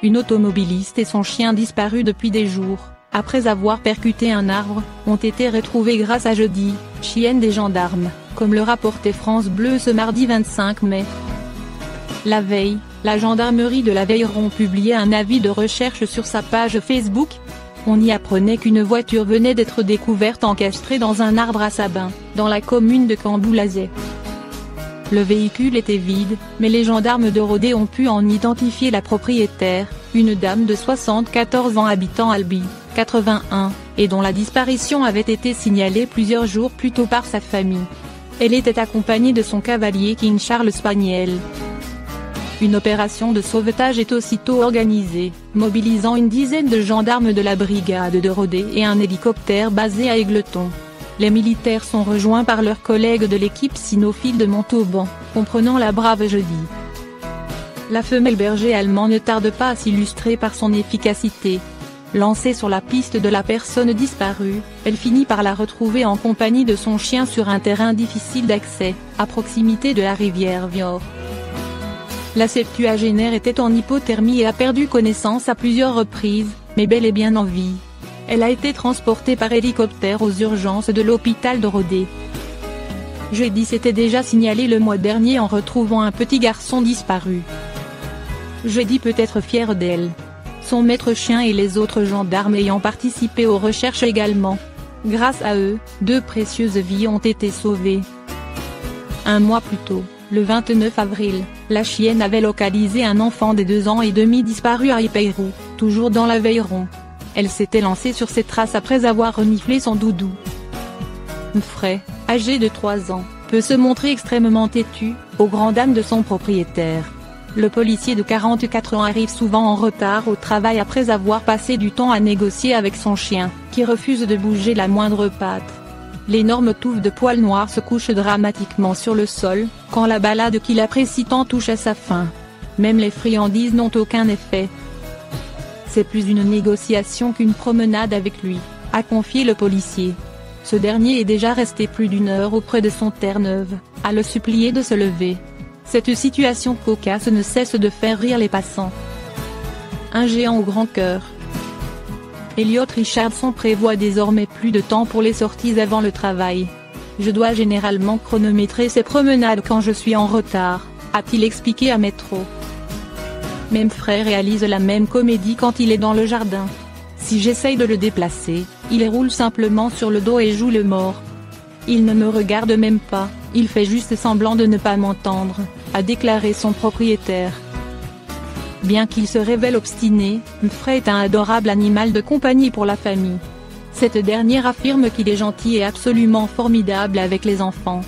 Une automobiliste et son chien disparus depuis des jours, après avoir percuté un arbre, ont été retrouvés grâce à Jeudi, chienne des gendarmes, comme le rapportait France Bleu ce mardi 25 mai. La veille, la gendarmerie de l'Aveyron publiait un avis de recherche sur sa page Facebook. On y apprenait qu'une voiture venait d'être découverte encastrée dans un arbre à Sabin, dans la commune de Camboulazais. Le véhicule était vide, mais les gendarmes de Rodez ont pu en identifier la propriétaire, une dame de 74 ans habitant Albi, 81, et dont la disparition avait été signalée plusieurs jours plus tôt par sa famille. Elle était accompagnée de son cavalier King Charles Spaniel. Une opération de sauvetage est aussitôt organisée, mobilisant une dizaine de gendarmes de la brigade de Rodez et un hélicoptère basé à Égletons. Les militaires sont rejoints par leurs collègues de l'équipe cynophile de Montauban, comprenant la Brave Jeudi. La femelle berger allemande ne tarde pas à s'illustrer par son efficacité. Lancée sur la piste de la personne disparue, elle finit par la retrouver en compagnie de son chien sur un terrain difficile d'accès, à proximité de la rivière Vior. La septuagénaire était en hypothermie et a perdu connaissance à plusieurs reprises, mais bel et bien en vie. Elle a été transportée par hélicoptère aux urgences de l'hôpital de Rodez. Jeudi s'était déjà signalé le mois dernier en retrouvant un petit garçon disparu. Jeudi peut être fier d'elle. Son maître chien et les autres gendarmes ayant participé aux recherches également. Grâce à eux, 2 précieuses vies ont été sauvées. Un mois plus tôt, le 29 avril, la chienne avait localisé un enfant de 2 ans et demi disparu à Ipeyrou, toujours dans l'Aveyron. Elle s'était lancée sur ses traces après avoir reniflé son doudou. Frey, âgé de 3 ans, peut se montrer extrêmement têtu, aux grandes dames de son propriétaire. Le policier de 44 ans arrive souvent en retard au travail après avoir passé du temps à négocier avec son chien, qui refuse de bouger la moindre patte. L'énorme touffe de poils noirs se couche dramatiquement sur le sol, quand la balade qu'il apprécie tant touche à sa fin. Même les friandises n'ont aucun effet. C'est plus une négociation qu'une promenade avec lui, a confié le policier. Ce dernier est déjà resté plus d'1 heure auprès de son Terre-Neuve, à le supplier de se lever. Cette situation cocasse ne cesse de faire rire les passants. Un géant au grand cœur. Elliot Richardson prévoit désormais plus de temps pour les sorties avant le travail. Je dois généralement chronométrer ces promenades quand je suis en retard, a-t-il expliqué à Métro. Même Frey réalise la même comédie quand il est dans le jardin. Si j'essaye de le déplacer, il roule simplement sur le dos et joue le mort. Il ne me regarde même pas, il fait juste semblant de ne pas m'entendre, a déclaré son propriétaire. Bien qu'il se révèle obstiné, Frey est un adorable animal de compagnie pour la famille. Cette dernière affirme qu'il est gentil et absolument formidable avec les enfants.